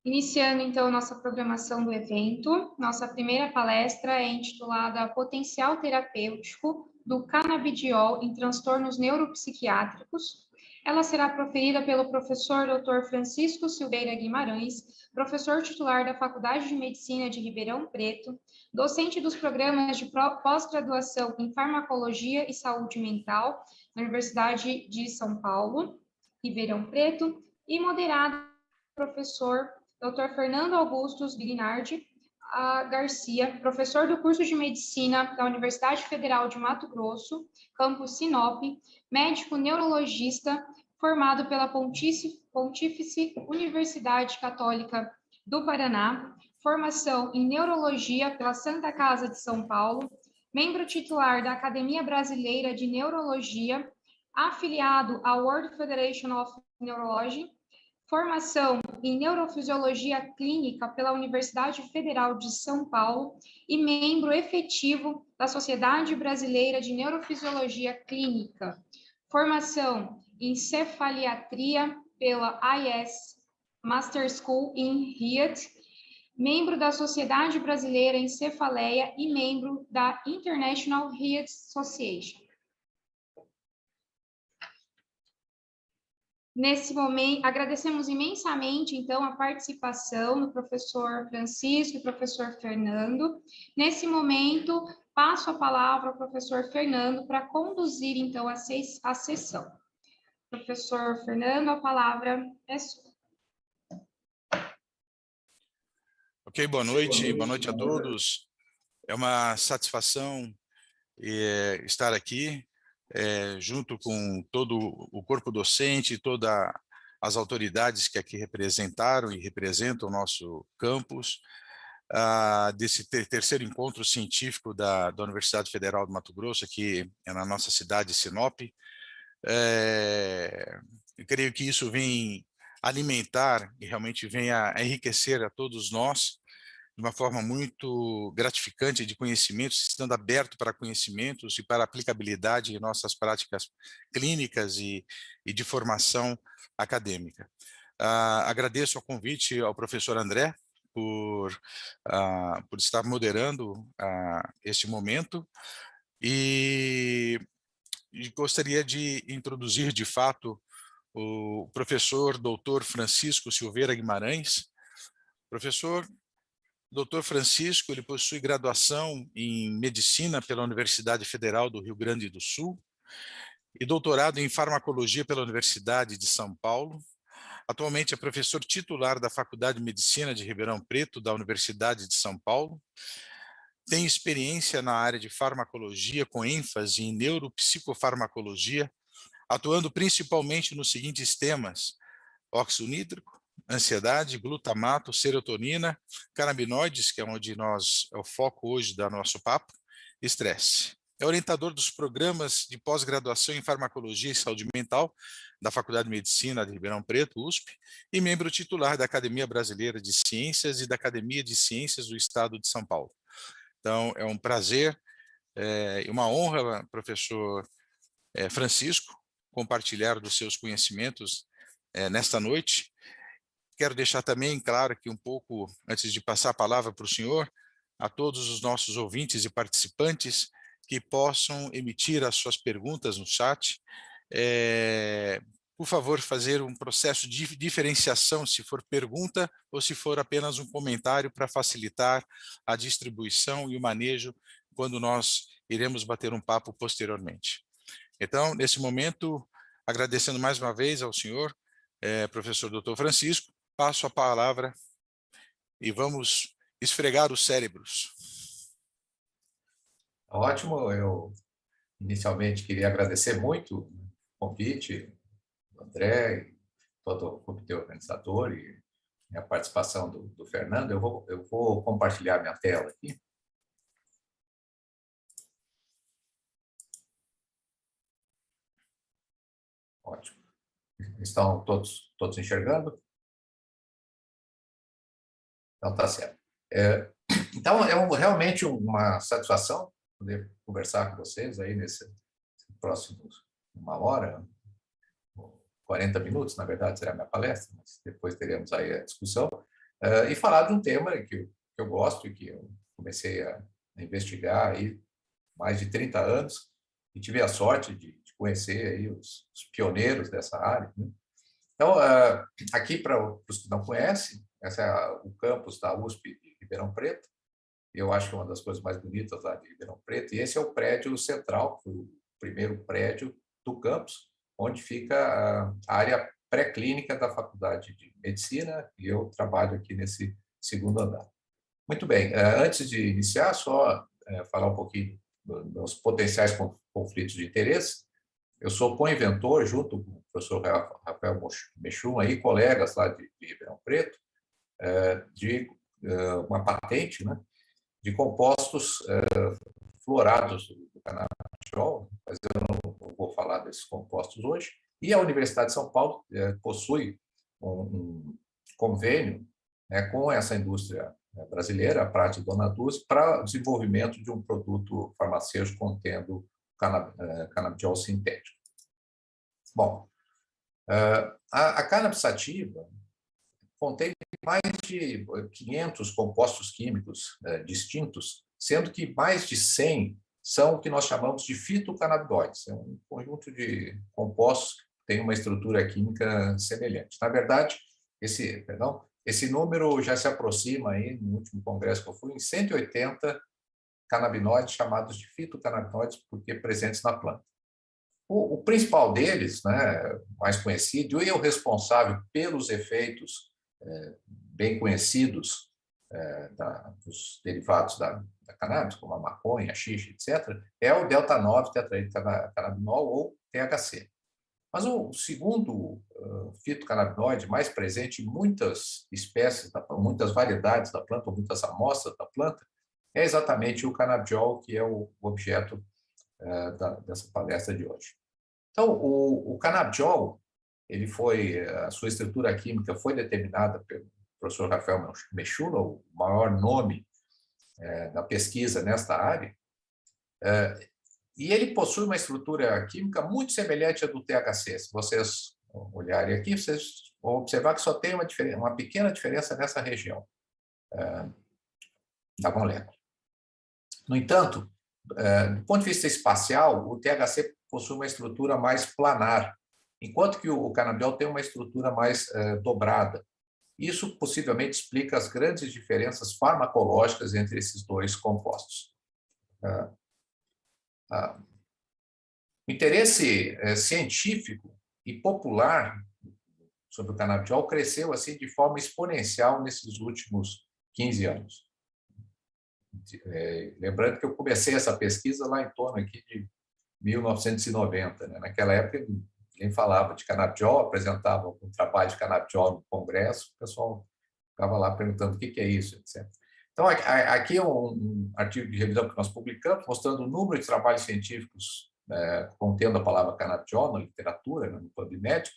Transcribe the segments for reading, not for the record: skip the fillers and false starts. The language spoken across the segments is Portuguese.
Iniciando, então, nossa programação do evento, nossa primeira palestra é intitulada Potencial Terapêutico do Canabidiol em Transtornos Neuropsiquiátricos. Ela será proferida pelo professor Dr. Francisco Silveira Guimarães, professor titular da Faculdade de Medicina de Ribeirão Preto, docente dos programas de pós-graduação em Farmacologia e Saúde Mental na Universidade de São Paulo, Ribeirão Preto, e moderado professor Dr. Fernando Augustus Grinardi Garcia, professor do curso de Medicina da Universidade Federal de Mato Grosso, campus Sinop, médico neurologista, formado pela Pontífice Universidade Católica do Paraná, formação em neurologia pela Santa Casa de São Paulo, membro titular da Academia Brasileira de Neurologia, afiliado à World Federation of Neurology, formação em Neurofisiologia Clínica pela Universidade Federal de São Paulo e membro efetivo da Sociedade Brasileira de Neurofisiologia Clínica. Formação em Cefaliatria pela IS Master School in Riyadh, membro da Sociedade Brasileira em Cefaleia e membro da International Riyadh Association. Nesse momento, agradecemos imensamente, então, a participação do professor Francisco e professor Fernando. Nesse momento, passo a palavra ao professor Fernando para conduzir, então, a sessão. Professor Fernando, a palavra é sua. Ok, boa noite a todos. É uma satisfação estar aqui, junto com todo o corpo docente, todas as autoridades que aqui representaram e representam o nosso campus, desse terceiro encontro científico da Universidade Federal do Mato Grosso, aqui na nossa cidade, Sinop. Eu creio que isso vem alimentar e realmente vem a enriquecer a todos nós, de uma forma muito gratificante de conhecimentos, estando aberto para conhecimentos e para aplicabilidade em nossas práticas clínicas e de formação acadêmica. Agradeço o convite ao professor André por estar moderando este momento e gostaria de introduzir, de fato, o professor Dr. Francisco Silveira Guimarães. Professor Dr. Francisco, ele possui graduação em Medicina pela Universidade Federal do Rio Grande do Sul e doutorado em Farmacologia pela Universidade de São Paulo. Atualmente é professor titular da Faculdade de Medicina de Ribeirão Preto, da Universidade de São Paulo. Tem experiência na área de farmacologia, com ênfase em neuropsicofarmacologia, atuando principalmente nos seguintes temas: óxido nítrico, ansiedade, glutamato, serotonina, canabinoides, que é onde é o foco hoje do nosso papo, estresse. É orientador dos programas de pós-graduação em farmacologia e saúde mental da Faculdade de Medicina de Ribeirão Preto, USP, e membro titular da Academia Brasileira de Ciências e da Academia de Ciências do Estado de São Paulo. Então, é um prazer e uma honra, professor Francisco, compartilhar dos seus conhecimentos nesta noite. Quero deixar também claro aqui um pouco, antes de passar a palavra para o senhor, a todos os nossos ouvintes e participantes que possam emitir as suas perguntas no chat. Por favor, fazer um processo de diferenciação, se for pergunta ou se for apenas um comentário, para facilitar a distribuição e o manejo quando nós iremos bater um papo posteriormente. Então, nesse momento, agradecendo mais uma vez ao senhor, professor Dr. Francisco, passo a palavra e vamos esfregar os cérebros. Ótimo, eu inicialmente queria agradecer muito o convite do André, todo o comitê organizador e a participação do Fernando. Eu vou compartilhar minha tela aqui. Ótimo. Estão todos enxergando? Então, tá certo. Então, é realmente uma satisfação poder conversar com vocês aí nesse próximo 1 hora, 40 minutos, na verdade, será a minha palestra, mas depois teremos aí a discussão. e falar de um tema que eu gosto e que eu comecei a investigar aí mais de 30 anos e tive a sorte de conhecer aí os pioneiros dessa área, né? Então, aqui, para os que não conhecem, esse é o campus da USP de Ribeirão Preto. Eu acho que é uma das coisas mais bonitas lá de Ribeirão Preto. E esse é o prédio central, foi o primeiro prédio do campus, onde fica a área pré-clínica da Faculdade de Medicina, e eu trabalho aqui nesse segundo andar. Muito bem, antes de iniciar, só falar um pouquinho dos potenciais conflitos de interesse. Eu sou co-inventor, junto com o professor Rafael Mechum, aí, colegas lá de Ribeirão Preto, de uma patente, né, de compostos fluorados do canabidiol, mas eu não vou falar desses compostos hoje. E a Universidade de São Paulo possui um convênio, né, com essa indústria brasileira, a Prate Dona Dulce, para o desenvolvimento de um produto farmacêutico contendo canabidiol sintético. Bom, a cannabis sativa contém mais de 500 compostos químicos distintos, sendo que mais de 100 são o que nós chamamos de fitocannabinoides. É um conjunto de compostos que tem uma estrutura química semelhante. Na verdade, esse número já se aproxima, aí, no último congresso que eu fui, em 180 canabinoides chamados de fitocannabinoides, porque presentes na planta. O principal deles, né, mais conhecido, e o responsável pelos efeitos bem conhecidos dos derivados da cannabis, como a maconha, a xixa, etc., é o delta-9 tetraidrocannabinol, ou THC. Mas o segundo fitocannabinoide mais presente em muitas espécies, muitas variedades da planta, ou muitas amostras da planta, é exatamente o canabidiol, que é o objeto dessa palestra de hoje. Então, o canabidiol, a sua estrutura química foi determinada pelo professor Rafael Mechum, o maior nome da pesquisa nesta área, e ele possui uma estrutura química muito semelhante à do THC. Se vocês olharem aqui, vocês vão observar que só tem uma pequena diferença nessa região da molécula. No entanto, do ponto de vista espacial, o THC possui uma estrutura mais planar, enquanto que o canabidiol tem uma estrutura mais dobrada. Isso possivelmente explica as grandes diferenças farmacológicas entre esses dois compostos. O interesse científico e popular sobre o canabidiol cresceu assim de forma exponencial nesses últimos 15 anos. Lembrando que eu comecei essa pesquisa lá em torno aqui de 1990, né? Naquela época ninguém falava de canabidiol, apresentava um trabalho de canabidiol no congresso, o pessoal ficava lá perguntando o que é isso, etc. Então, aqui é um artigo de revisão que nós publicamos, mostrando o número de trabalhos científicos contendo a palavra canabidiol na literatura, no PubMed,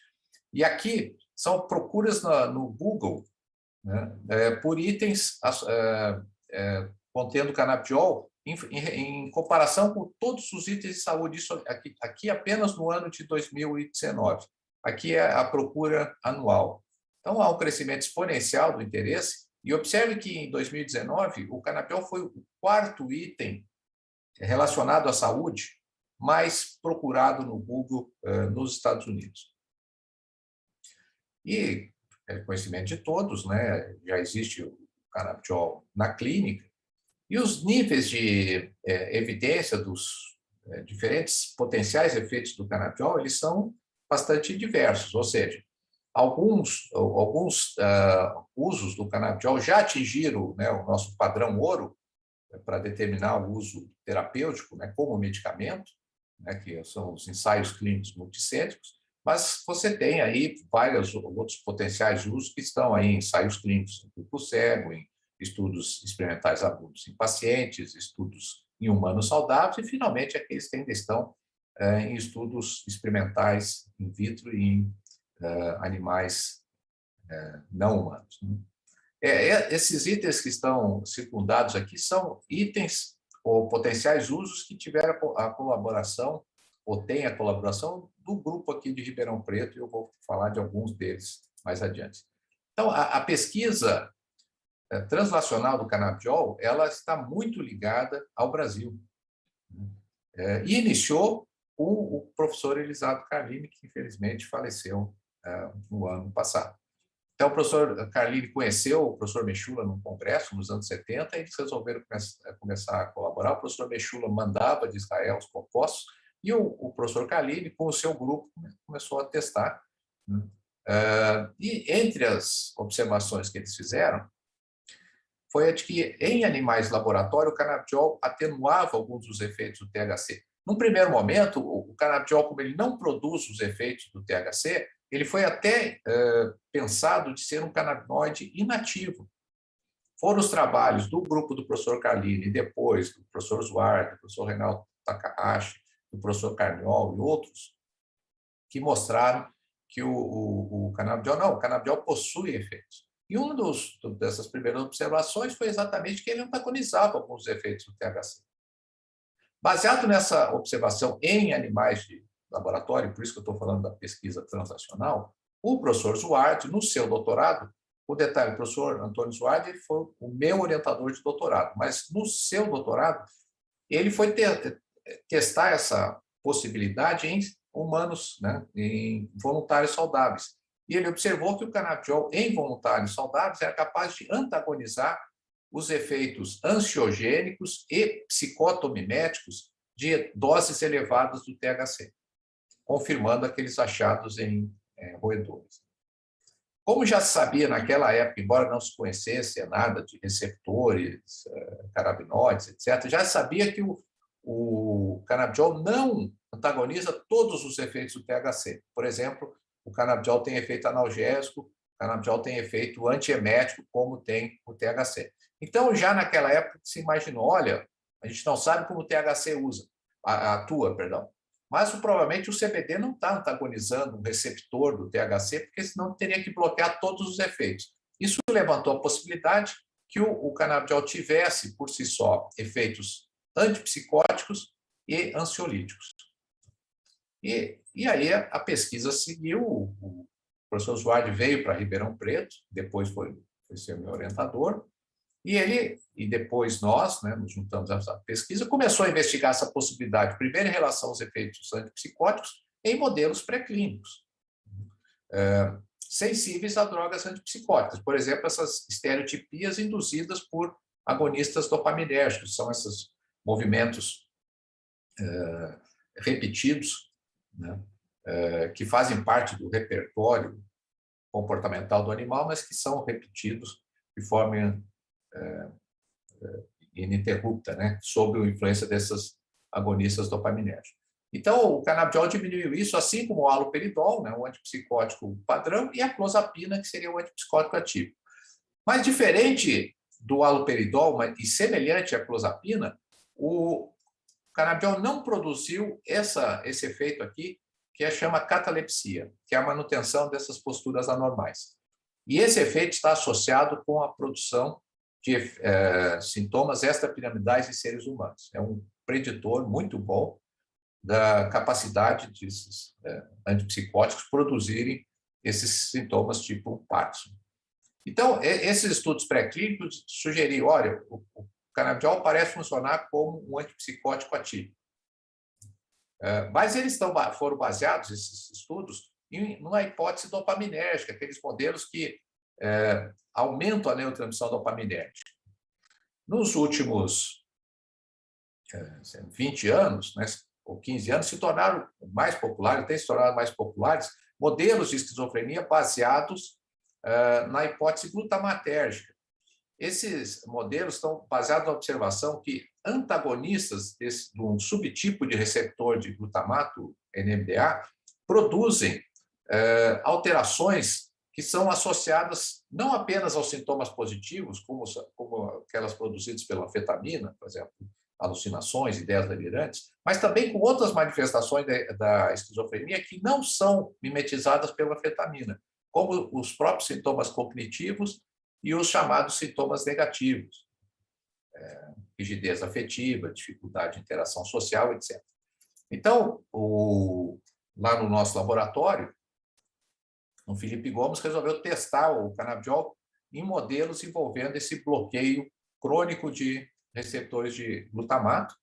e aqui são procuras no Google, né, por itens contendo canabidiol em comparação com todos os itens de saúde. Isso aqui apenas no ano de 2019. Aqui é a procura anual. Então, há um crescimento exponencial do interesse, e observe que em 2019 o canabidiol foi o quarto item relacionado à saúde mais procurado no Google nos Estados Unidos. E é conhecimento de todos, né? Já existe o canabidiol na clínica, e os níveis de evidência dos diferentes potenciais efeitos do canabidiol, eles são bastante diversos, ou seja, alguns usos do canabidiol já atingiram, né, o nosso padrão ouro para determinar o uso terapêutico, né, como medicamento, né, que são os ensaios clínicos multicêntricos, mas você tem aí vários outros potenciais usos que estão aí em ensaios clínicos em grupo cego, em estudos experimentais agudos em pacientes, estudos em humanos saudáveis, e, finalmente, aqueles que ainda estão em estudos experimentais in vitro e em animais não humanos. Esses itens que estão circundados aqui são itens ou potenciais usos que tiveram a colaboração, ou têm a colaboração, do grupo aqui de Ribeirão Preto, e eu vou falar de alguns deles mais adiante. Então, a pesquisa translacional do canabidiol, ela está muito ligada ao Brasil. E iniciou com o professor Elisaldo Carlini, que infelizmente faleceu no ano passado. Então, o professor Carlini conheceu o professor Meschula num congresso nos anos 70 e eles resolveram começar a colaborar. O professor Meschula mandava de Israel os compostos e o professor Carlini, com o seu grupo, começou a testar. E entre as observações que eles fizeram, foi a de que em animais de laboratório o canabidiol atenuava alguns dos efeitos do THC. Num primeiro momento, o canabidiol, como ele não produz os efeitos do THC, ele foi até pensado de ser um canabinoide inativo. Foram os trabalhos do grupo do professor Carlini, depois do professor Zuardi, do professor Reinaldo Takahashi, do professor Carniol e outros, que mostraram que o canabidiol possui efeitos. E uma dessas primeiras observações foi exatamente que ele antagonizava alguns efeitos do THC. Baseado nessa observação em animais de laboratório, por isso que eu estou falando da pesquisa translacional, o professor Zuardi, no seu doutorado, o detalhe, o professor Antônio Zuardi foi o meu orientador de doutorado, mas no seu doutorado, ele foi testar essa possibilidade em humanos, né, em voluntários saudáveis. E ele observou que o canabidiol em voluntários saudáveis era capaz de antagonizar os efeitos ansiogênicos e psicotomiméticos de doses elevadas do THC, confirmando aqueles achados em roedores. Como já se sabia naquela época, embora não se conhecesse nada de receptores, canabinoides, etc., já sabia que o canabidiol não antagoniza todos os efeitos do THC. Por exemplo, o canabidiol tem efeito analgésico, o canabidiol tem efeito antiemético, como tem o THC. Então, já naquela época, se imaginou, olha, a gente não sabe como o THC atua, mas provavelmente o CBD não está antagonizando um receptor do THC, porque senão teria que bloquear todos os efeitos. Isso levantou a possibilidade que o canabidiol tivesse, por si só, efeitos antipsicóticos e ansiolíticos. E aí a pesquisa seguiu, o professor Zuardi veio para Ribeirão Preto, depois foi ser meu orientador, e depois nós, né, nos juntamos a essa pesquisa, começou a investigar essa possibilidade, primeiro em relação aos efeitos antipsicóticos, em modelos pré-clínicos, sensíveis a drogas antipsicóticas. Por exemplo, essas estereotipias induzidas por agonistas dopaminérgicos, são esses movimentos repetidos, né, que fazem parte do repertório comportamental do animal, mas que são repetidos de forma ininterrupta, né, sob a influência dessas agonistas dopaminérgicos. Então, o canabidiol diminuiu isso, assim como o haloperidol, né, o antipsicótico padrão, e a clozapina, que seria o antipsicótico ativo. Mas diferente do haloperidol e semelhante à clozapina, o canabidiol não produziu esse efeito aqui, que chama catalepsia, que é a manutenção dessas posturas anormais. E esse efeito está associado com a produção de sintomas extrapiramidais em seres humanos. É um preditor muito bom da capacidade desses antipsicóticos produzirem esses sintomas tipo Parkinson. Então, esses estudos pré-clínicos sugeriram, olha, o canabidiol parece funcionar como um antipsicótico ativo. Mas eles foram baseados, esses estudos, numa hipótese dopaminérgica, aqueles modelos que aumentam a neurotransmissão dopaminérgica. Nos últimos 20 anos, né, ou 15 anos, se tornaram mais populares, têm se tornado mais populares, modelos de esquizofrenia baseados na hipótese glutamatérgica. Esses modelos estão baseados na observação que antagonistas de um subtipo de receptor de glutamato, NMDA, produzem alterações que são associadas não apenas aos sintomas positivos, como aquelas produzidas pela anfetamina, por exemplo, alucinações, ideias delirantes, mas também com outras manifestações da esquizofrenia que não são mimetizadas pela anfetamina, como os próprios sintomas cognitivos e os chamados sintomas negativos, rigidez afetiva, dificuldade de interação social, etc. Então, lá no nosso laboratório, o Felipe Gomes resolveu testar o canabidiol em modelos envolvendo esse bloqueio crônico de receptores de glutamato.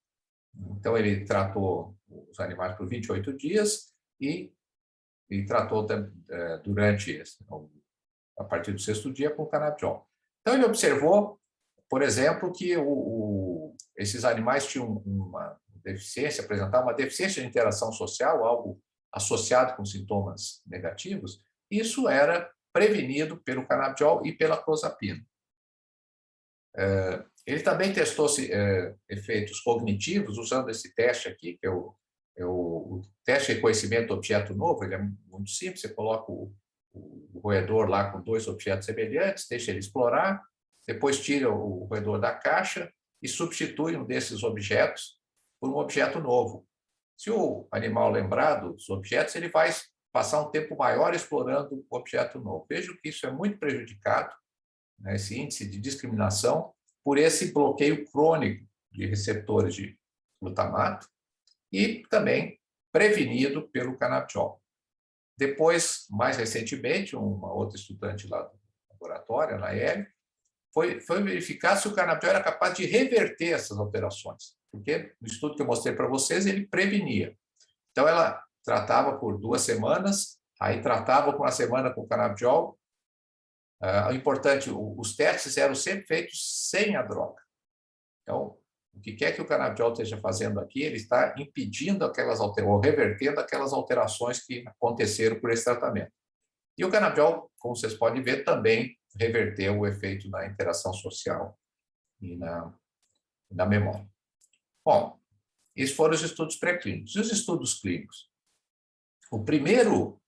Então, ele tratou os animais por 28 dias e tratou durante, a partir do 6º dia, com canabidiol. Então, ele observou, por exemplo, que esses animais tinham uma deficiência, apresentavam uma deficiência de interação social, algo associado com sintomas negativos. Isso era prevenido pelo canabidiol e pela clozapina. Ele também testou efeitos cognitivos usando esse teste aqui, que é o teste de reconhecimento de objeto novo. Ele é muito simples, você coloca o roedor lá com 2 objetos semelhantes, deixa ele explorar, depois tira o roedor da caixa e substitui um desses objetos por um objeto novo. Se o animal lembrar dos objetos, ele vai passar um tempo maior explorando o objeto novo. Vejo que isso é muito prejudicado, né, esse índice de discriminação, por esse bloqueio crônico de receptores de glutamato e também prevenido pelo canabidiol. Depois, mais recentemente, uma outra estudante lá do laboratório, a Naeli, foi verificar se o canabidiol era capaz de reverter essas alterações, porque no estudo que eu mostrei para vocês, ele prevenia. Então, ela tratava por 2 semanas, aí tratava por 1 semana com canabidiol. O importante, os testes eram sempre feitos sem a droga. Então, o que quer que o canabidiol esteja fazendo aqui, ele está impedindo ou revertendo aquelas alterações que aconteceram por esse tratamento. E o canabidiol, como vocês podem ver, também reverteu o efeito na interação social e na memória. Bom, esses foram os estudos pré-clínicos. E os estudos clínicos? O primeiro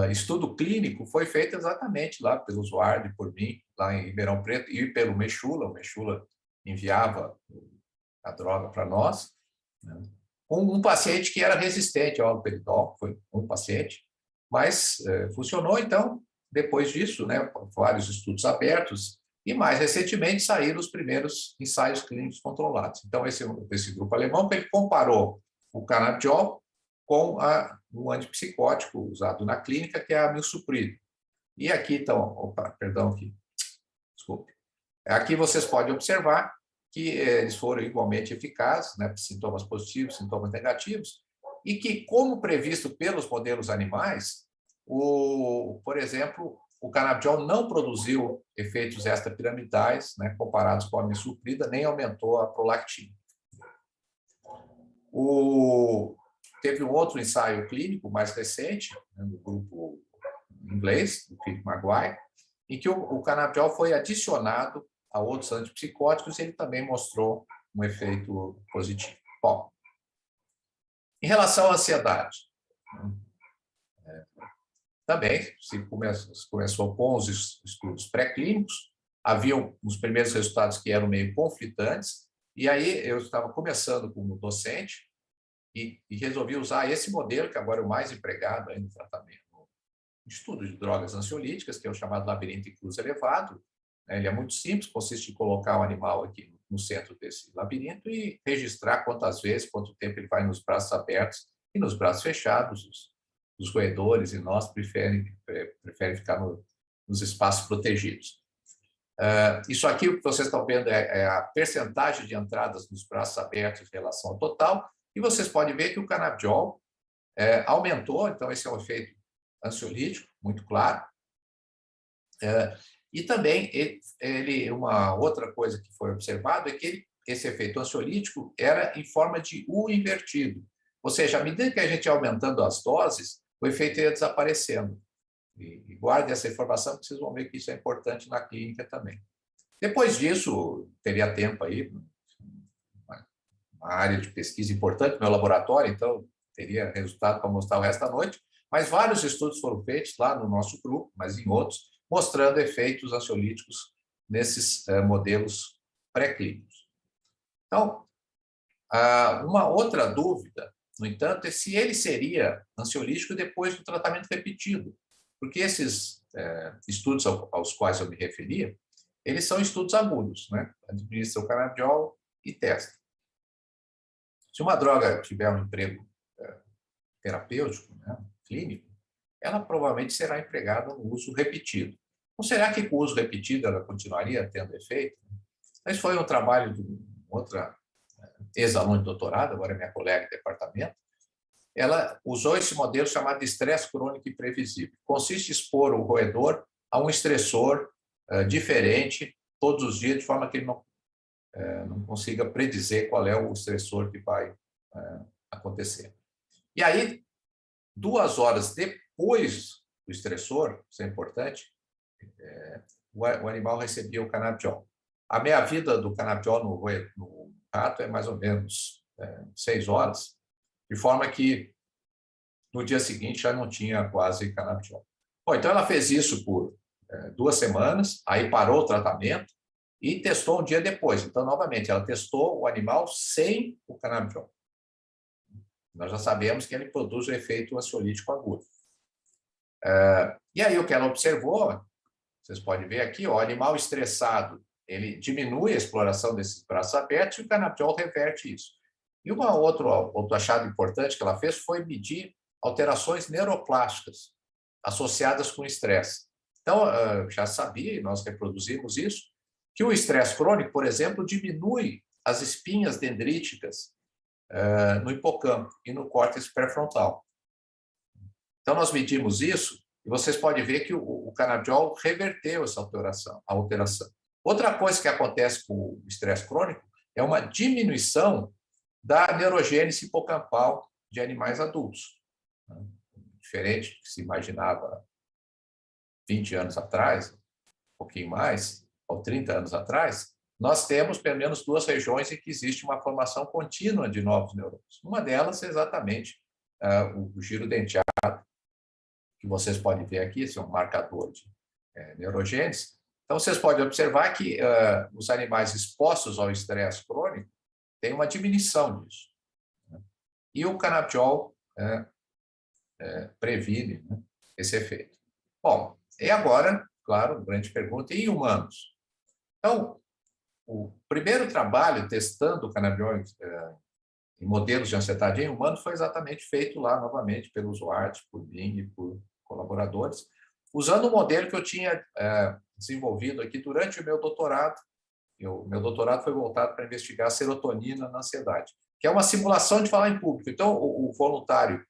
estudo clínico foi feito exatamente lá pelo Zuardi e por mim, lá em Ribeirão Preto, e pelo Mechula. O Mechula enviava a droga para nós, né, com um paciente que era resistente ao haloperidol, foi um paciente, mas funcionou. Então, depois disso, né, vários estudos abertos, e mais recentemente saíram os primeiros ensaios clínicos controlados. Então, esse grupo alemão, ele comparou o canabidiol com um antipsicótico usado na clínica, que é a milsuprida. E aqui, então, desculpe. Aqui vocês podem observar que eles foram igualmente eficazes, né, sintomas positivos, sintomas negativos, e que, como previsto pelos modelos animais, por exemplo, o canabidiol não produziu efeitos extrapiramidais, né, comparados com a milsuprida, nem aumentou a prolactina. Teve um outro ensaio clínico mais recente, né, do grupo inglês, do Philip Maguire, em que o canabidiol foi adicionado a outros antipsicóticos e ele também mostrou um efeito positivo. Bom, em relação à ansiedade, também se começou com os estudos pré-clínicos, haviam os primeiros resultados que eram meio conflitantes, e aí eu estava começando como docente e resolvi usar esse modelo, que agora é o mais empregado aí no tratamento, no estudo de drogas ansiolíticas, que é o chamado labirinto em cruz elevado. Ele é muito simples, consiste em colocar o animal aqui no centro desse labirinto e registrar quantas vezes, quanto tempo ele vai nos braços abertos e nos braços fechados. Os roedores e nós preferem ficar nos espaços protegidos. Isso aqui, o que vocês estão vendo, é a percentagem de entradas nos braços abertos em relação ao total, e vocês podem ver que o canabidiol aumentou. Então, esse é um efeito ansiolítico, muito claro. E também, uma outra coisa que foi observado é que esse efeito ansiolítico era em forma de U invertido. Ou seja, à medida que a gente ia aumentando as doses, o efeito ia desaparecendo. E guarde essa informação, porque vocês vão ver que isso é importante na clínica também. Depois disso, teria tempo aí, uma área de pesquisa importante, meu laboratório, então teria resultado para mostrar o resto da noite, mas vários estudos foram feitos lá no nosso grupo, mas em outros, mostrando efeitos ansiolíticos nesses modelos pré-clínicos. Então, uma outra dúvida, no entanto, é se ele seria ansiolítico depois do tratamento repetido, porque esses estudos aos quais eu me referia, eles são estudos agudos, né? Administra o canabidiol e testa. Se uma droga tiver um emprego terapêutico, né, clínico, ela provavelmente será empregada no uso repetido. Ou será que com o uso repetido ela continuaria tendo efeito? Esse foi um trabalho de outra ex-aluna de doutorado, agora é minha colega de departamento. Ela usou esse modelo chamado de estresse crônico imprevisível. Consiste em expor o roedor a um estressor diferente todos os dias, de forma que ele não consiga predizer qual é o estressor que vai acontecer. E aí, 2 horas depois do estressor, isso é importante, o animal recebia o canabidiol. A meia-vida do canabidiol no rato é mais ou menos 6 horas, de forma que no dia seguinte já não tinha quase canabidiol. Bom, então ela fez isso por 2 semanas, aí parou o tratamento e testou um dia depois. Então, novamente, ela testou o animal sem o canabidiol. Nós já sabemos que ele produz o efeito ansiolítico agudo. E aí o que ela observou, vocês podem ver aqui, o animal estressado, ele diminui a exploração desses braços abertos e o canabidiol reverte isso. E outro achado importante que ela fez foi medir alterações neuroplásticas associadas com estresse. Então, já sabia, nós reproduzimos isso, que o estresse crônico, por exemplo, diminui as espinhas dendríticas no hipocampo e no córtex pré-frontal. Então, nós medimos isso e vocês podem ver que o canabidiol reverteu essa alteração. Outra coisa que acontece com o estresse crônico é uma diminuição da neurogênese hipocampal de animais adultos. Diferente do que se imaginava 20 anos atrás, um pouquinho mais, ou 30 anos atrás, nós temos pelo menos 2 regiões em que existe uma formação contínua de novos neurônios. Uma delas é exatamente o giro denteado, que vocês podem ver aqui, esse é um marcador de neurogênese. Então, vocês podem observar que os animais expostos ao estresse crônico têm uma diminuição disso. E o canabidiol previne esse efeito. Bom, e agora, claro, grande pergunta, e humanos? Então, o primeiro trabalho testando o canabidiol em modelos de ansiedade em humanos foi exatamente feito lá, novamente, pelos Ward, por mim e por colaboradores, usando um modelo que eu tinha desenvolvido aqui durante o meu doutorado. O meu doutorado foi voltado para investigar a serotonina na ansiedade, que é uma simulação de falar em público. Então, o voluntário,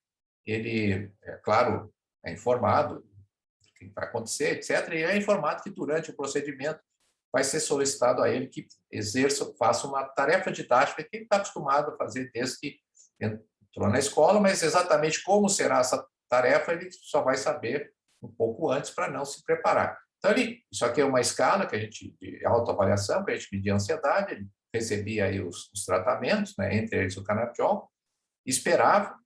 ele, claro, é informado do que vai acontecer, etc., e é informado que durante o procedimento vai ser solicitado a ele que faça uma tarefa didática que ele está acostumado a fazer desde que entrou na escola, mas exatamente como será essa tarefa ele só vai saber um pouco antes para não se preparar. Então, isso aqui é uma escala que a gente, de autoavaliação, que a gente media a ansiedade, ele recebia aí os tratamentos, né, entre eles o canabidiol, esperava,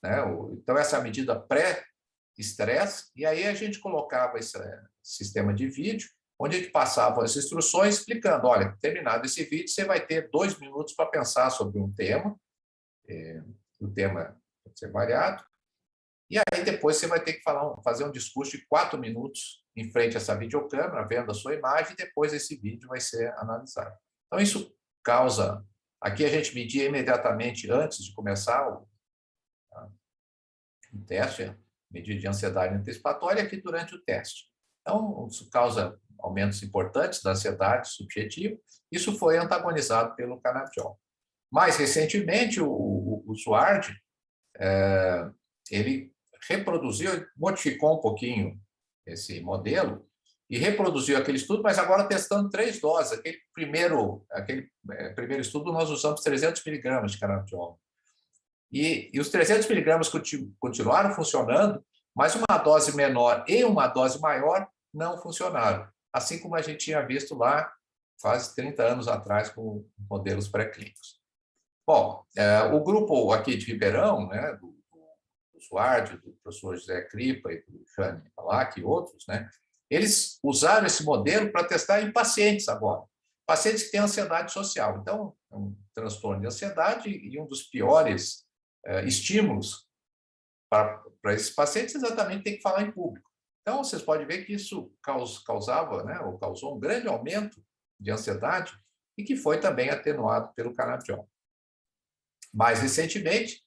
né, então essa é a medida pré-estresse, e aí a gente colocava esse sistema de vídeo, onde a gente passava as instruções explicando, olha, terminado esse vídeo, você vai ter 2 minutos para pensar sobre um tema, o tema pode ser variado, e aí depois você vai ter que fazer um discurso de 4 minutos em frente a essa videocâmera, vendo a sua imagem, e depois esse vídeo vai ser analisado. Então, isso causa... Aqui a gente media imediatamente antes de começar o teste, medida de ansiedade antecipatória, aqui durante o teste. Então, isso causa aumentos importantes da ansiedade subjetiva. Isso foi antagonizado pelo canabidiol. Mais recentemente, o Sward, ele reproduziu, modificou um pouquinho esse modelo e reproduziu aquele estudo, mas agora testando 3 doses. Aquele primeiro estudo nós usamos 300 miligramas de canabidiol. E os 300 miligramas continuaram funcionando, mas uma dose menor e uma dose maior não funcionaram. Assim como a gente tinha visto lá quase 30 anos atrás com modelos pré-clínicos. Bom, o grupo aqui de Ribeirão, né, do Sward, do professor José Cripa e do Jane Palak e outros, né, eles usaram esse modelo para testar em pacientes agora. Pacientes que têm ansiedade social. Então, é um transtorno de ansiedade e um dos piores estímulos para esses pacientes exatamente tem que falar em público. Então, vocês podem ver que isso causava, né, ou causou um grande aumento de ansiedade e que foi também atenuado pelo canabidiol. Mais recentemente,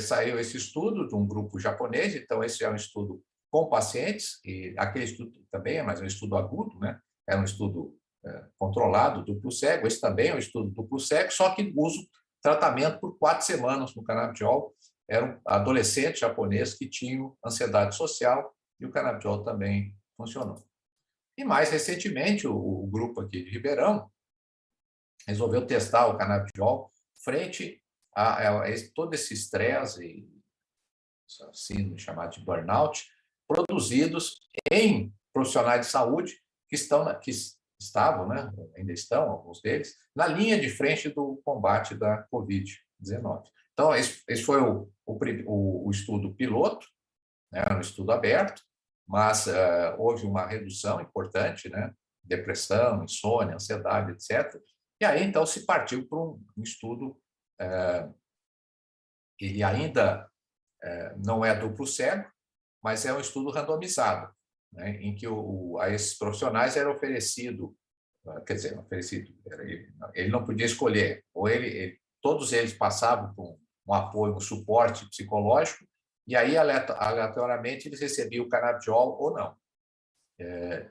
saiu esse estudo de um grupo japonês, então esse é um estudo com pacientes, e aquele estudo também é mais um estudo agudo, né? Era um estudo controlado, duplo cego. Esse também é um estudo duplo cego, só que uso tratamento por 4 semanas no canabidiol. Eram adolescentes japoneses que tinham ansiedade social e o canabidiol também funcionou. E mais recentemente, o grupo aqui de Ribeirão resolveu testar o canabidiol frente a todo esse estresse e síndrome chamada de burnout, produzidos em profissionais de saúde que estavam, né, ainda estão, alguns deles, na linha de frente do combate da Covid-19. Então, esse foi o estudo piloto, né, um estudo aberto, mas houve uma redução importante, né, depressão, insônia, ansiedade, etc. E aí, então, se partiu para um estudo, ele ainda não é duplo cego, mas é um estudo randomizado, né, em que a esses profissionais era oferecido, quer dizer, ele não podia escolher, ou todos eles passavam por um apoio, um suporte psicológico, e aí, aleatoriamente, eles recebiam o canabidiol ou não.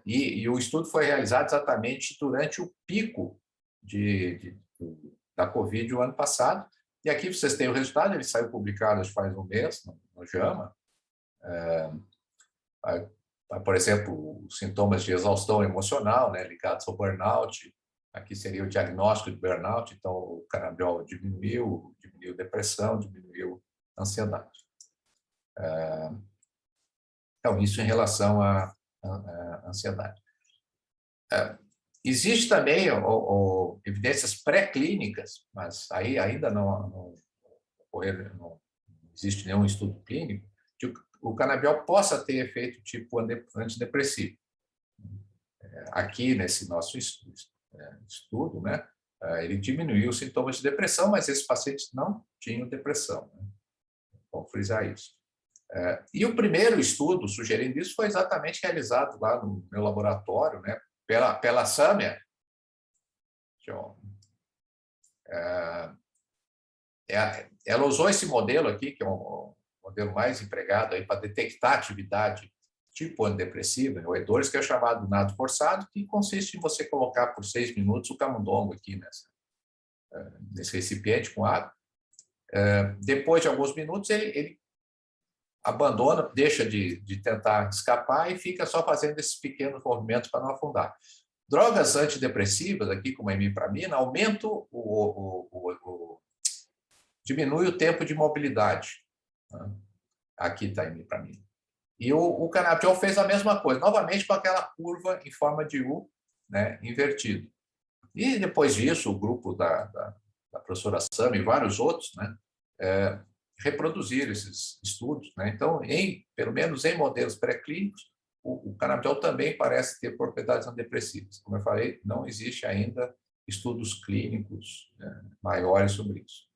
E o estudo foi realizado exatamente durante o pico da Covid o ano passado. E aqui vocês têm o resultado, ele saiu publicado faz um mês no JAMA. Por exemplo, os sintomas de exaustão emocional, né, ligados ao burnout. Aqui seria o diagnóstico de burnout, então o canabidiol diminuiu depressão, diminuiu ansiedade. Então, isso em relação à ansiedade. Existe também evidências pré-clínicas, mas aí ainda não existe nenhum estudo clínico, de que o canabidiol possa ter efeito tipo antidepressivo. Aqui, nesse nosso estudo, né, ele diminuiu os sintomas de depressão, mas esses pacientes não tinham depressão. Né? Vou frisar isso. E o primeiro estudo sugerindo isso foi exatamente realizado lá no meu laboratório, né, pela Samia. Ela usou esse modelo aqui, que é o modelo mais empregado para detectar atividade tipo antidepressiva, roedores, que é chamado nado forçado, que consiste em você colocar por 6 minutos o camundongo aqui nesse recipiente com água. Depois de alguns minutos, ele abandona, deixa de tentar escapar e fica só fazendo esses pequenos movimentos para não afundar. Drogas antidepressivas, aqui como a imipramina, aumentam diminui o tempo de mobilidade. Aqui está a imipramina. E o canabidiol fez a mesma coisa, novamente com aquela curva em forma de U, né, invertido. E depois disso, o grupo da professora Sam e vários outros, né, reproduziram esses estudos. Né? Então, pelo menos em modelos pré-clínicos, o canabidiol também parece ter propriedades antidepressivas. Como eu falei, não existe ainda estudos clínicos maiores sobre isso.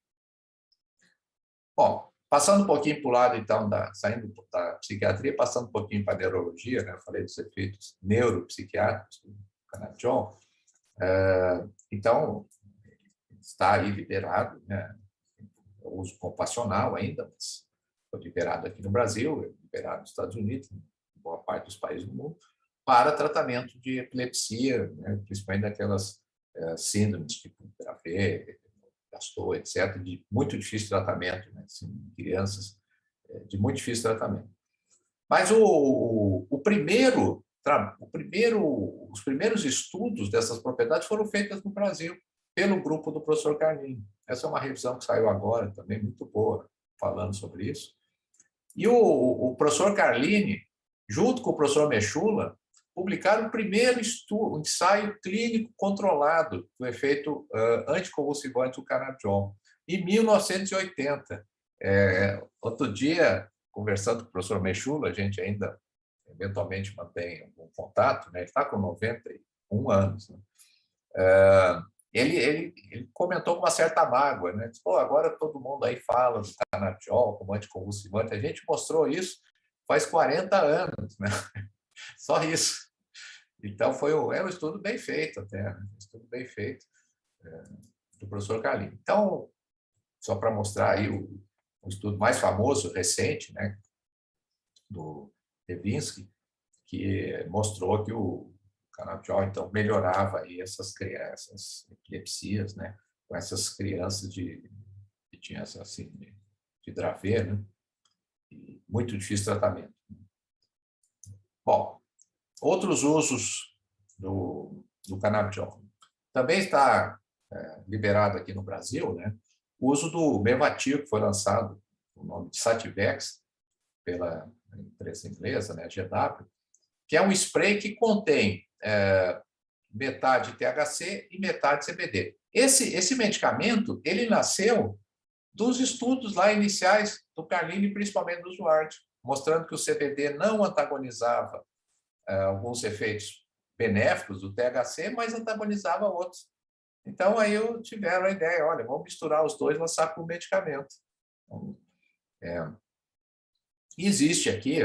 Bom, passando um pouquinho para o lado, então, saindo da psiquiatria, passando um pouquinho para a neurologia, né? Eu falei dos efeitos neuropsiquiátricos do canabidiol. Então, está aí liberado, né? Eu uso compassional ainda, mas foi liberado aqui no Brasil, liberado nos Estados Unidos, em boa parte dos países do mundo, para tratamento de epilepsia, né? Principalmente daquelas síndromes tipo Dravet, Gastaut, etc., de muito difícil tratamento, né? Assim, crianças de muito difícil tratamento. Mas os primeiros estudos dessas propriedades foram feitos no Brasil, pelo grupo do professor Carlini. Essa é uma revisão que saiu agora, também muito boa, falando sobre isso. E o professor Carlini, junto com o professor Mechula, publicaram o primeiro estudo, um ensaio clínico controlado do efeito anticonvulsivante do canabidiol, em 1980. Outro dia, conversando com o professor Mechula, a gente ainda eventualmente mantém um contato, né? Ele está com 91 anos. Né? Ele comentou com uma certa mágoa, né? Disse, agora todo mundo aí fala do canabidiol como anticonvulsivante. A gente mostrou isso faz 40 anos, né? Só isso. Então, é um estudo bem feito até, né? Um estudo bem feito do professor Carlini. Então, só para mostrar aí o estudo mais famoso, recente, né? Devinsky, que mostrou que o canabidiol, então, melhorava aí essas epilepsias, né? Com essas crianças que tinham essa síndrome de Dravet, né? E muito difícil tratamento. Bom, outros usos do canabidiol. Também está liberado aqui no Brasil, né? O uso do Mevatil, que foi lançado com o nome de Sativex, pela empresa inglesa, né, GW, que é um spray que contém metade THC e metade CBD. Esse medicamento, ele nasceu dos estudos lá iniciais do Carlini, principalmente do Duarte, mostrando que o CBD não antagonizava alguns efeitos benéficos do THC, mas antagonizava outros. Então, aí tiveram a ideia, olha, vamos misturar os dois e lançar com o medicamento. Então, existe aqui,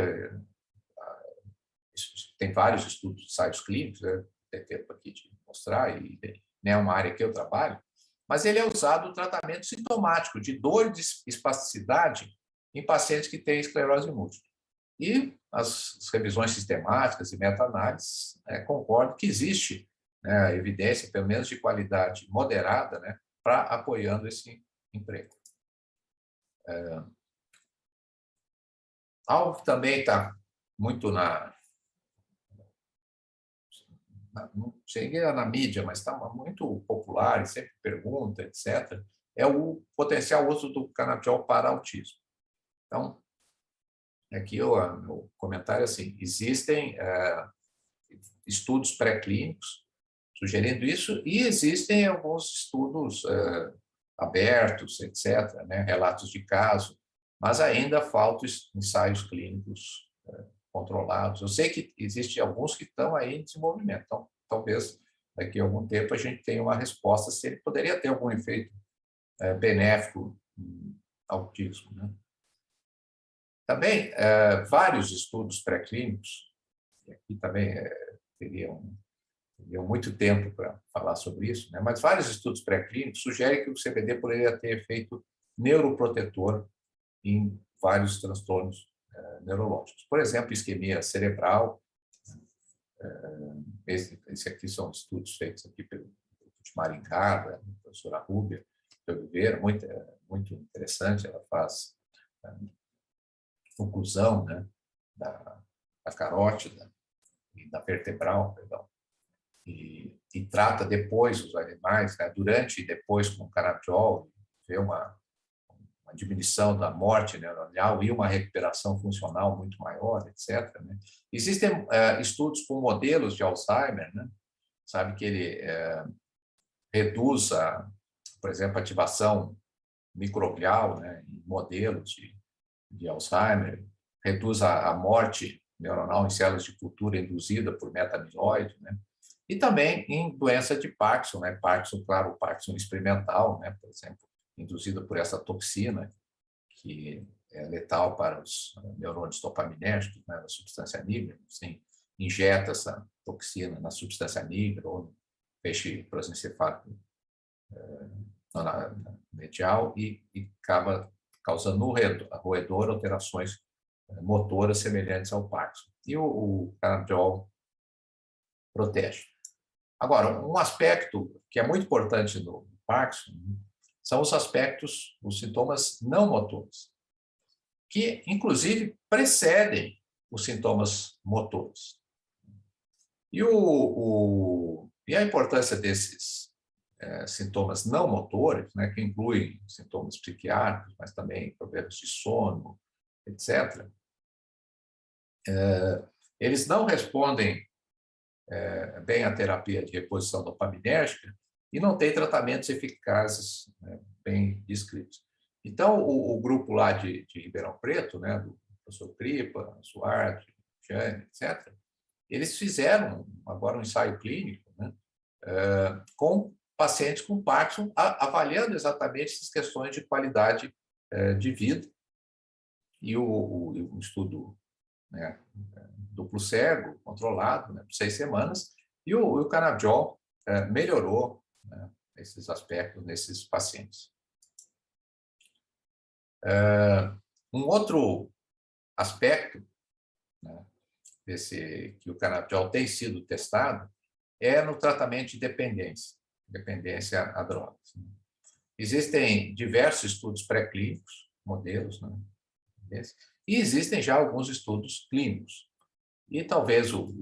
tem vários estudos de ensaios clínicos, né? Tem tempo aqui de mostrar, e não é uma área que eu trabalho, mas ele é usado no tratamento sintomático de dor de espasticidade em pacientes que têm esclerose múltipla. E as revisões sistemáticas e meta-análises concordam que existe, né, evidência, pelo menos de qualidade moderada, né, para apoiando esse emprego. Algo que também está muito não chega na mídia, mas está muito popular e sempre pergunta, etc., é o potencial uso do canabidiol para autismo. Então, aqui o meu comentário é assim, existem estudos pré-clínicos sugerindo isso, e existem alguns estudos abertos, etc., né, relatos de caso, mas ainda faltam ensaios clínicos controlados. Eu sei que existem alguns que estão aí em desenvolvimento, então talvez daqui a algum tempo a gente tenha uma resposta se ele poderia ter algum efeito benéfico em autismo, né? Também, vários estudos pré-clínicos, e aqui também teriam muito tempo para falar sobre isso, né? Mas vários estudos pré-clínicos sugerem que o CBD poderia ter efeito neuroprotetor em vários transtornos neurológicos. Por exemplo, isquemia cerebral. Esse aqui são estudos feitos aqui pelo Maringá, a professora Rúbia de Oliveira, muito interessante. Ela faz oclusão, né, da carótida e da vertebral, perdão, e trata depois os animais, né, durante e depois com o canabidiol, vê uma diminuição da morte neuronal e uma recuperação funcional muito maior, etc., né? Existem estudos com modelos de Alzheimer, né? Sabe que ele reduz, por exemplo, a ativação microglial, né, em modelos de Alzheimer, reduz a morte neuronal em células de cultura induzida por metamiloide, né? E também em doença de Parkinson, né? Parkinson, claro, o Parkinson experimental, né? Por exemplo, induzida por essa toxina, que é letal para os neurônios dopaminérgicos, né, da substância nigra. Você injeta essa toxina na substância nigra ou no feixe prosencefálico medial e acaba causando no roedor alterações motoras semelhantes ao Parkinson. E o canabidiol protege. Agora, um aspecto que é muito importante no Parkinson são os aspectos, os sintomas não motores, que, inclusive, precedem os sintomas motores. E a importância desses sintomas não motores, né, que incluem sintomas psiquiátricos, mas também problemas de sono, etc., eles não respondem bem à terapia de reposição dopaminérgica e não têm tratamentos eficazes, né, bem descritos. Então, o grupo lá de Ribeirão Preto, né, do professor Cripa, Suarte, Jane, etc., eles fizeram agora um ensaio clínico, né, com pacientes com Parkinson, avaliando exatamente essas questões de qualidade de vida. E o estudo, né, duplo cego, controlado, né, por 6 semanas, e o canabidiol melhorou, né, esses aspectos nesses pacientes. Um outro aspecto, né, que o canabidiol tem sido testado é no tratamento de dependência a drogas. Existem diversos estudos pré-clínicos, modelos, né? E existem já alguns estudos clínicos. E talvez o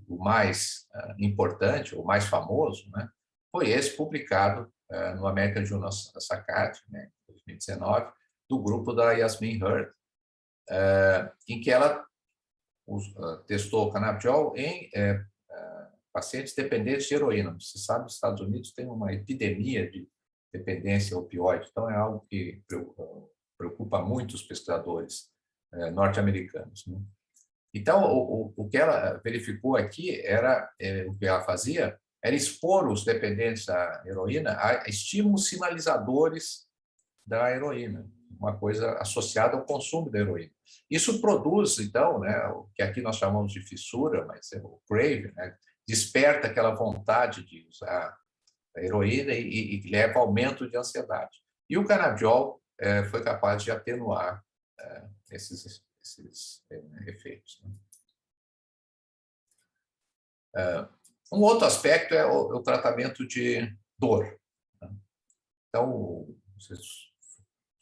mais importante, o mais famoso, né, foi esse publicado no American Journal of Psychiatry, né, em 2019, do grupo da Yasmin Hurd, em que ela testou o canabidiol em pacientes dependentes de heroína. Você sabe, nos Estados Unidos tem uma epidemia de dependência opioide, então é algo que preocupa muito os pesquisadores norte-americanos, né? Então, o que ela verificou aqui era, o que ela fazia, era expor os dependentes da heroína a estímulos sinalizadores da heroína, uma coisa associada ao consumo da heroína. Isso produz, então, né, o que aqui nós chamamos de fissura, mas é o crave, né, desperta aquela vontade de usar a heroína e leva ao aumento de ansiedade. E o canabidiol foi capaz de atenuar esses efeitos, né? Um outro aspecto é o tratamento de dor, né? Então, vocês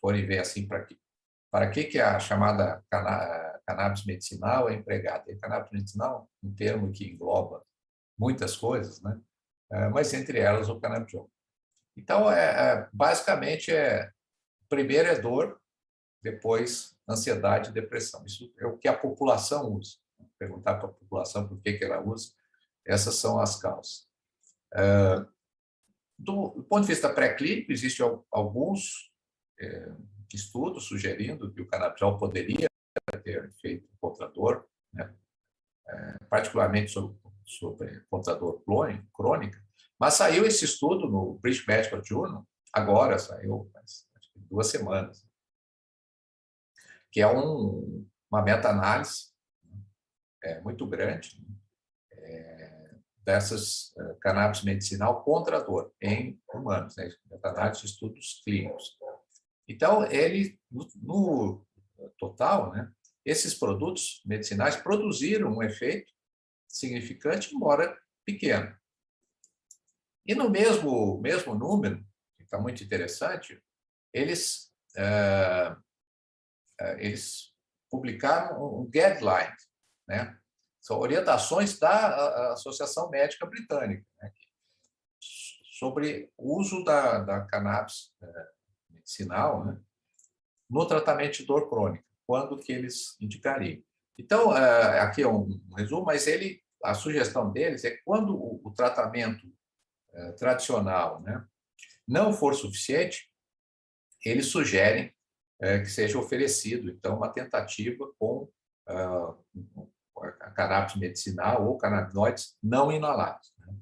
forem ver assim, para que a chamada cannabis medicinal é empregada? E cannabis medicinal, um termo que engloba muitas coisas, né? Mas entre elas o canabidiol. Então, basicamente, primeiro é dor, depois ansiedade e depressão. Isso é o que a população usa. Perguntar para a população por que ela usa, essas são as causas. Do ponto de vista pré-clínico, existem alguns estudos sugerindo que o canabidiol poderia ter efeito contra a dor, né? Particularmente sobre contra a dor crônica, mas saiu esse estudo no British Medical Journal, agora saiu, acho que 2 semanas, que é uma meta-análise muito grande dessas cannabis medicinal contra a dor em humanos, né? Meta-análise de estudos clínicos. Então, ele, no total, né, esses produtos medicinais produziram um efeito significante, embora pequeno. E no mesmo número, que está muito interessante, eles publicaram um guideline, né? São orientações da Associação Médica Britânica, né, sobre o uso da cannabis medicinal, né, no tratamento de dor crônica, quando que eles indicariam. Então, aqui é um resumo, mas a sugestão deles é que quando o tratamento tradicional, né, não for suficiente, eles sugerem que seja oferecido, então, uma tentativa com a cannabis medicinal ou canabinoides não inalados, né?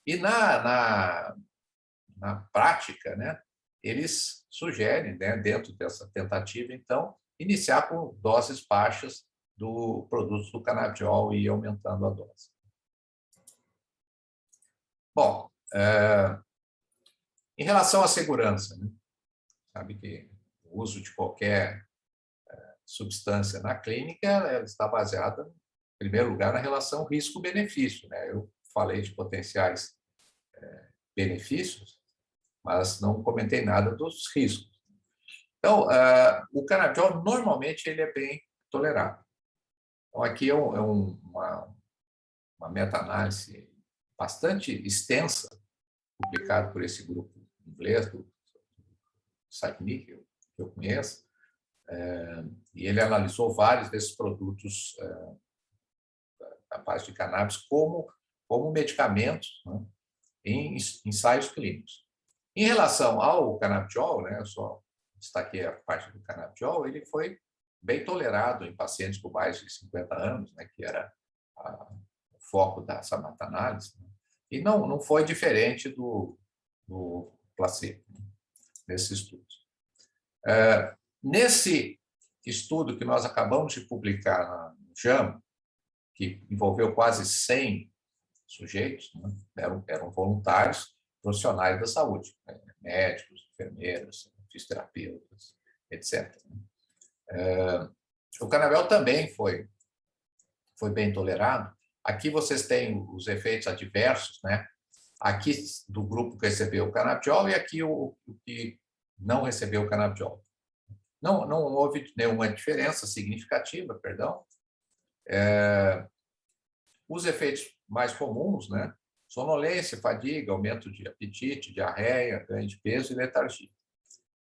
E na prática, né, eles sugerem, né, dentro dessa tentativa, então, iniciar com doses baixas do produto do canabidiol e ir aumentando a dose. Bom, em relação à segurança, né, sabe que o uso de qualquer substância na clínica ela está baseada, em primeiro lugar, na relação risco-benefício, né? Eu falei de potenciais benefícios, mas não comentei nada dos riscos. Então, o canabidiol, normalmente, ele é bem tolerado. Então, aqui é uma meta-análise bastante extensa, publicada por esse grupo inglês, do Psychnic, que eu conheço, e ele analisou vários desses produtos à base de cannabis como medicamentos, né, em ensaios clínicos. Em relação ao canabidiol, né, eu só destaquei a parte do canabidiol, ele foi bem tolerado em pacientes com mais de 50 anos, né, que era o foco dessa meta-análise, né, e não foi diferente do placebo, né, nesse estudo. Nesse estudo que nós acabamos de publicar no JAMA, que envolveu quase 100 sujeitos, né, eram voluntários profissionais da saúde, né, médicos, enfermeiros, fisioterapeutas, etc. O canabidiol também foi foi bem tolerado. Aqui vocês têm os efeitos adversos, né? Aqui do grupo que recebeu o canabidiol e aqui o que não recebeu o canabidiol. Não houve nenhuma diferença significativa, perdão. Os efeitos mais comuns, né? Sonolência, fadiga, aumento de apetite, diarreia, ganho de peso e letargia.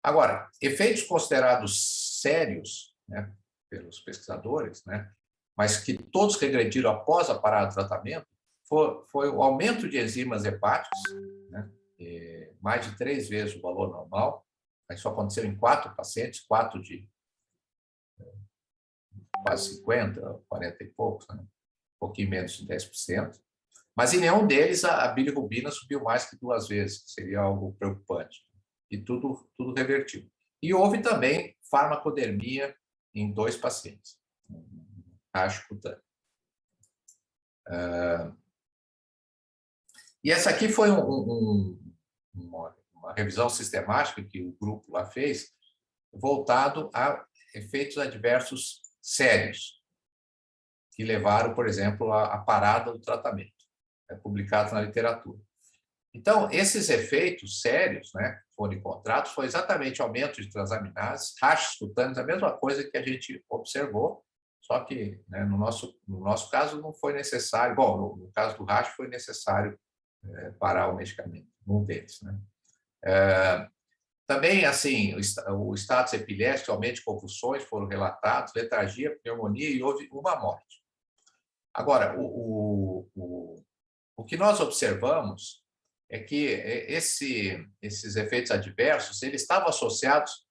Agora, efeitos considerados sérios, né, pelos pesquisadores, né, mas que todos regrediram após a parada do tratamento, foi o aumento de enzimas hepáticas, né, mais de 3 vezes o valor normal. Isso aconteceu em 4 pacientes, 4 de quase 50, 40 e poucos, né, um pouquinho menos de 10%. Mas em nenhum deles a bilirrubina subiu mais que 2 vezes, que seria algo preocupante. E tudo revertiu. E houve também farmacodermia em 2 pacientes, racho cutâneo. E essa aqui foi uma revisão sistemática que o grupo lá fez, voltado a efeitos adversos sérios, que levaram, por exemplo, à parada do tratamento, publicado na literatura. Então, esses efeitos sérios, né, foram encontrados, foi exatamente aumento de transaminases, rachos cutâneos, a mesma coisa que a gente observou, só que, né, no nosso caso não foi necessário, bom, no caso do racho foi necessário parar o medicamento, num deles, né. Também, assim, o status epilético, aumento de convulsões foram relatados, letargia, pneumonia e houve uma morte. Agora, o que nós observamos é que esses efeitos adversos eles estavam associados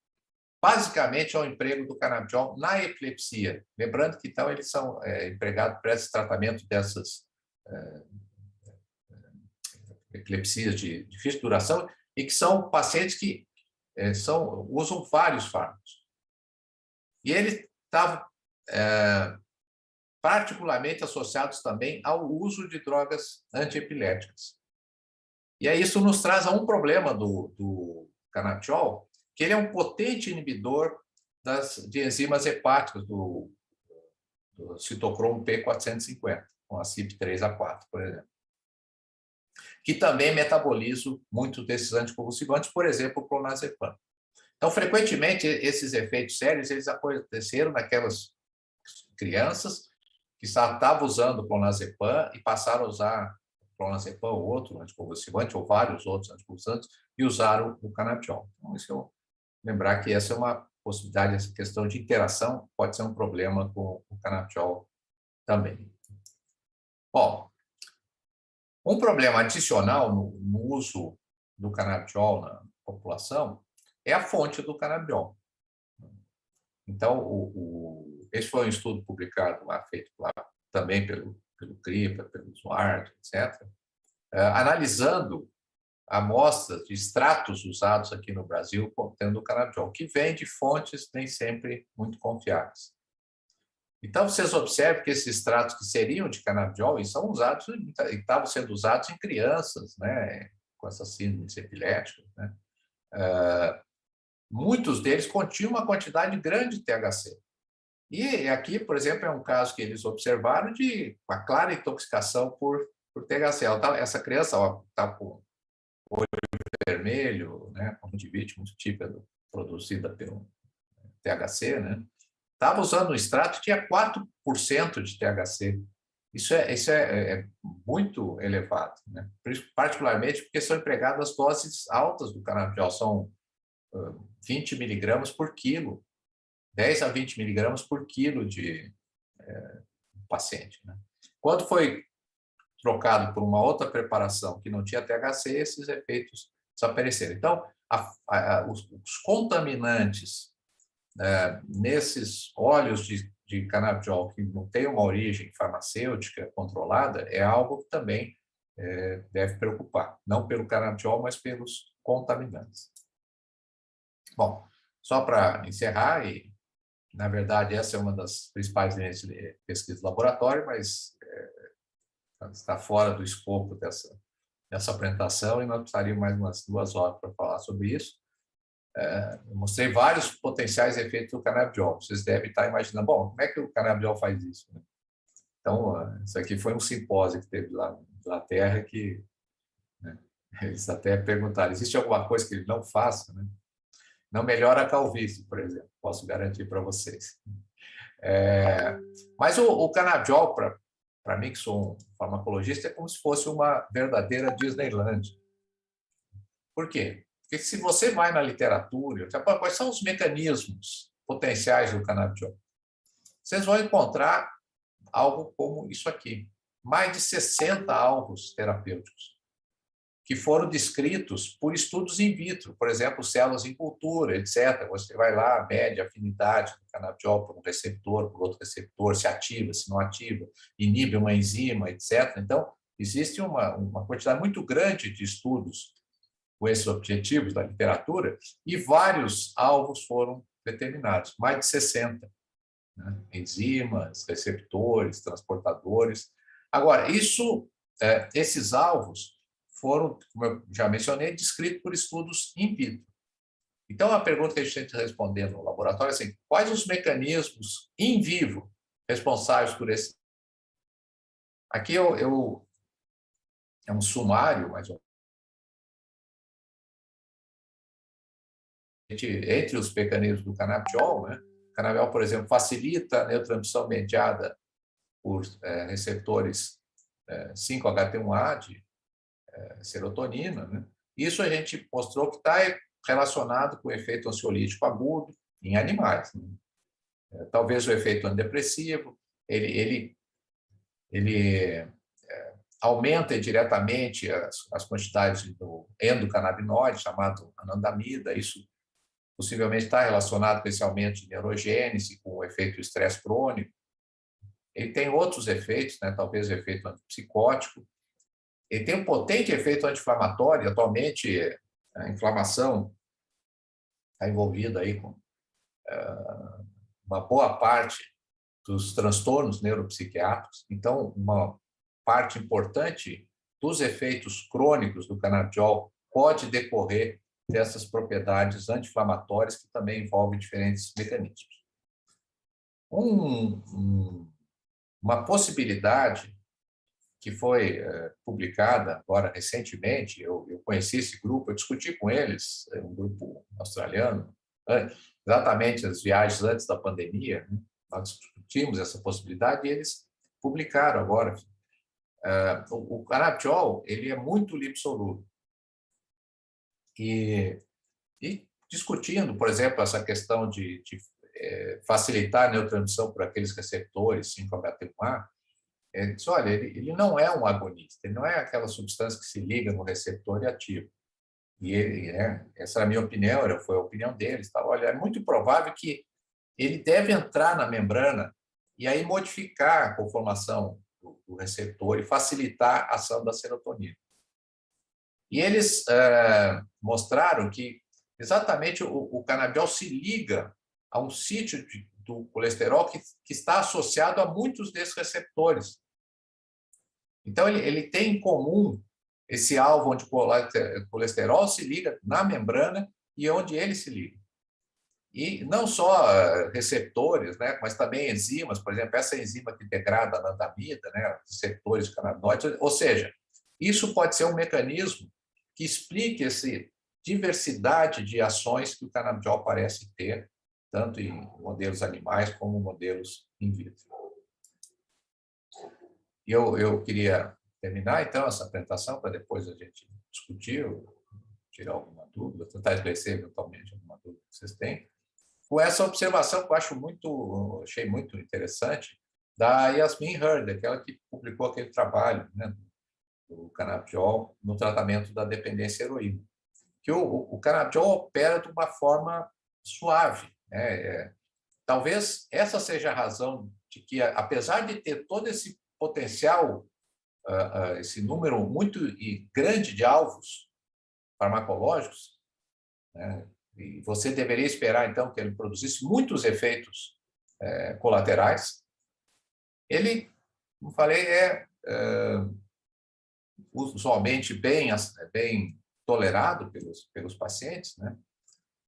basicamente ao emprego do canabidiol na epilepsia. Lembrando que, então, eles são empregados para esse tratamento dessas epilepsias de difícil duração e que são pacientes que usam vários fármacos. E eles estavam particularmente associados também ao uso de drogas antiepiléticas. E aí isso nos traz a um problema do canabidiol, que ele é um potente inibidor de enzimas hepáticas do citocromo P450, com a CYP3A4, por exemplo, que também metabolizam muitos desses anticonvulsivantes, por exemplo, o clonazepam. Então, frequentemente, esses efeitos sérios eles aconteceram naquelas crianças que estavam usando clonazepam e passaram a usar clonazepam ou outro anticonvulsivante, ou vários outros anticonvulsivantes, e usaram o canabidiol. Então, isso eu lembrar que essa é uma possibilidade, essa questão de interação pode ser um problema com o canabidiol também. Bom, um problema adicional no uso do canabidiol na população é a fonte do canabidiol. Então, esse foi um estudo publicado lá, feito lá também pelo CRIPA, pelo Zwart, etc., analisando amostras de extratos usados aqui no Brasil contendo o canabidiol, que vem de fontes nem sempre muito confiáveis. Então, vocês observam que esses extratos que seriam de canabidiol e são usados, estavam sendo usados em crianças, né, com essas síndromes epiléticas, né? Muitos deles continham uma quantidade grande de THC. E aqui, por exemplo, é um caso que eles observaram de uma clara intoxicação por THC. Essa criança está com olho vermelho, né, conjuntivite muito típica produzida pelo THC, né? Estava usando um extrato que tinha 4% de THC. Isso é muito elevado, né? Particularmente porque são empregadas doses altas do canabidiol, são 20 miligramas por quilo, 10 a 20 miligramas por quilo de paciente, né? Quando foi trocado por uma outra preparação que não tinha THC, esses efeitos desapareceram. Então, os contaminantes nesses óleos de canabidiol que não tem uma origem farmacêutica controlada é algo que também deve preocupar, não pelo canabidiol, mas pelos contaminantes. Bom, só para encerrar, e na verdade essa é uma das principais linhas de pesquisa do laboratório, mas está fora do escopo dessa apresentação e nós precisaríamos mais umas 2 horas para falar sobre isso. Eu mostrei vários potenciais efeitos do canabidiol. Vocês devem estar imaginando, bom, como é que o canabidiol faz isso, né? Então, isso aqui foi um simpósio que teve lá na Inglaterra que, né, eles até perguntaram, existe alguma coisa que ele não faça, né? Não melhora a calvície, por exemplo, posso garantir para vocês. Mas o canabidiol, para mim, que sou um farmacologista, é como se fosse uma verdadeira Disneyland. Por quê? Porque se você vai na literatura, quais são os mecanismos potenciais do canabidiol? Vocês vão encontrar algo como isso aqui. Mais de 60 alvos terapêuticos que foram descritos por estudos in vitro, por exemplo, células em cultura, etc. Você vai lá, mede a afinidade do canabidiol por um receptor, por outro receptor, se ativa, se não ativa, inibe uma enzima, etc. Então, existe uma quantidade muito grande de estudos com esses objetivos da literatura e vários alvos foram determinados, mais de 60. Né? Enzimas, receptores, transportadores. Agora, esses alvos foram, como eu já mencionei, descritos por estudos in vitro. Então, a pergunta que a gente tem que responder no laboratório é assim, quais os mecanismos in vivo responsáveis por esse? Aqui é um sumário, mais ou menos, entre os mecanismos do canabidiol, né? O canabidiol, por exemplo, facilita a neurotransmissão mediada por receptores 5-HT1A de serotonina, né? Isso a gente mostrou que está relacionado com o efeito ansiolítico agudo em animais, né? Talvez o efeito antidepressivo, ele aumenta diretamente as quantidades do endocannabinoide, chamado anandamida, isso possivelmente está relacionado com esse aumento de neurogênese, com o efeito estresse crônico. Ele tem outros efeitos, né? Talvez o efeito antipsicótico. Ele tem um potente efeito anti-inflamatório. Atualmente, a inflamação está envolvida aí com uma boa parte dos transtornos neuropsiquiátricos. Então, uma parte importante dos efeitos crônicos do canabidiol pode decorrer dessas propriedades anti-inflamatórias que também envolvem diferentes mecanismos. Uma possibilidade que foi publicada agora recentemente, eu conheci esse grupo, eu discuti com eles, um grupo australiano, exatamente as viagens antes da pandemia, né? Nós discutimos essa possibilidade e eles publicaram agora. O canabidiol, ele é muito lipossolúvel. E discutindo, por exemplo, essa questão de facilitar a neurotransmissão por aqueles receptores 5-HT1A, diz, olha, ele não é um agonista, ele não é aquela substância que se liga no receptor e ativa. E essa era a minha opinião, foi a opinião deles. Tá? Olha, é muito provável que ele deve entrar na membrana e aí modificar a conformação do receptor e facilitar a ação da serotonina. E eles mostraram que exatamente o canabidiol se liga a um sítio do colesterol que está associado a muitos desses receptores. Então, ele tem em comum esse alvo onde o colesterol se liga na membrana e onde ele se liga. E não só receptores, né, mas também enzimas, por exemplo, essa enzima que degrada a anandamida, né, receptores de canabinoides, ou seja, isso pode ser um mecanismo que explique essa diversidade de ações que o canabidiol parece ter, tanto em modelos animais como modelos in vitro. E eu queria terminar, então, essa apresentação, para depois a gente discutir, tirar alguma dúvida, tentar esclarecer eventualmente alguma dúvida que vocês têm, com essa observação que eu achei muito interessante, da Yasmin Hurd, aquela que publicou aquele trabalho, né, do canabidiol no tratamento da dependência à heroína. Que o canabidiol opera de uma forma suave, né? Talvez essa seja a razão de que, apesar de ter todo esse potencial, esse número muito grande de alvos farmacológicos, né? E você deveria esperar, então, que ele produzisse muitos efeitos colaterais, ele, como falei, usualmente bem tolerado pelos pacientes, né?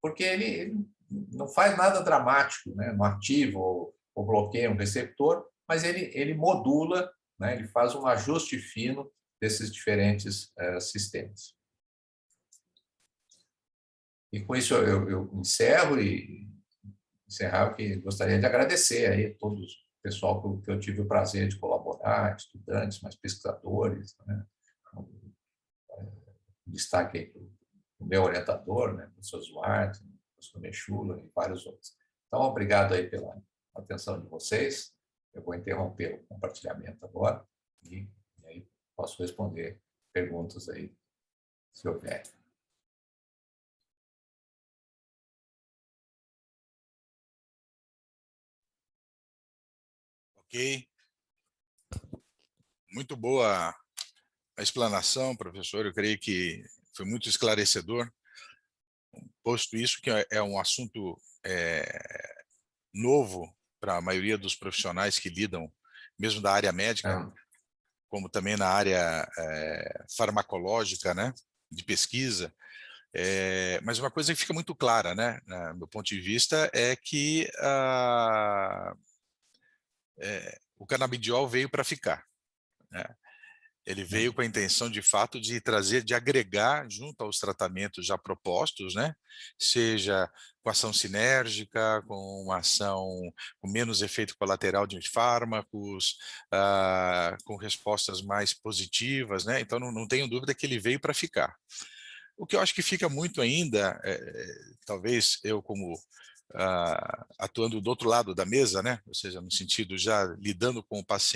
Porque ele não faz nada dramático, né? Não ativa ou bloqueia um receptor, mas ele modula, né? Ele faz um ajuste fino desses diferentes sistemas. E com isso eu encerro e encerrar, que gostaria de agradecer aí a todos o pessoal que eu tive o prazer de colaborar, estudantes, mas pesquisadores, né? Destaque aí o meu orientador, né? O professor Duarte, o professor Mechula e vários outros. Então, obrigado aí pela atenção de vocês. Eu vou interromper o compartilhamento agora e aí posso responder perguntas aí, se houver. Ok. Muito boa a explanação, professor. Eu creio que foi muito esclarecedor. Posto isso, que é um assunto novo para a maioria dos profissionais que lidam, mesmo da área médica, como também na área farmacológica, né, de pesquisa. Mas uma coisa que fica muito clara, né, do meu ponto de vista, é que o canabidiol veio para ficar, né? Ele veio com a intenção, de fato, de trazer, de agregar junto aos tratamentos já propostos, né? Seja com ação sinérgica, com uma ação com menos efeito colateral de fármacos, com respostas mais positivas, né? Então, não tenho dúvida que ele veio para ficar. O que eu acho que fica muito ainda, talvez eu como atuando do outro lado da mesa, né? Ou seja, no sentido já lidando com o paciente,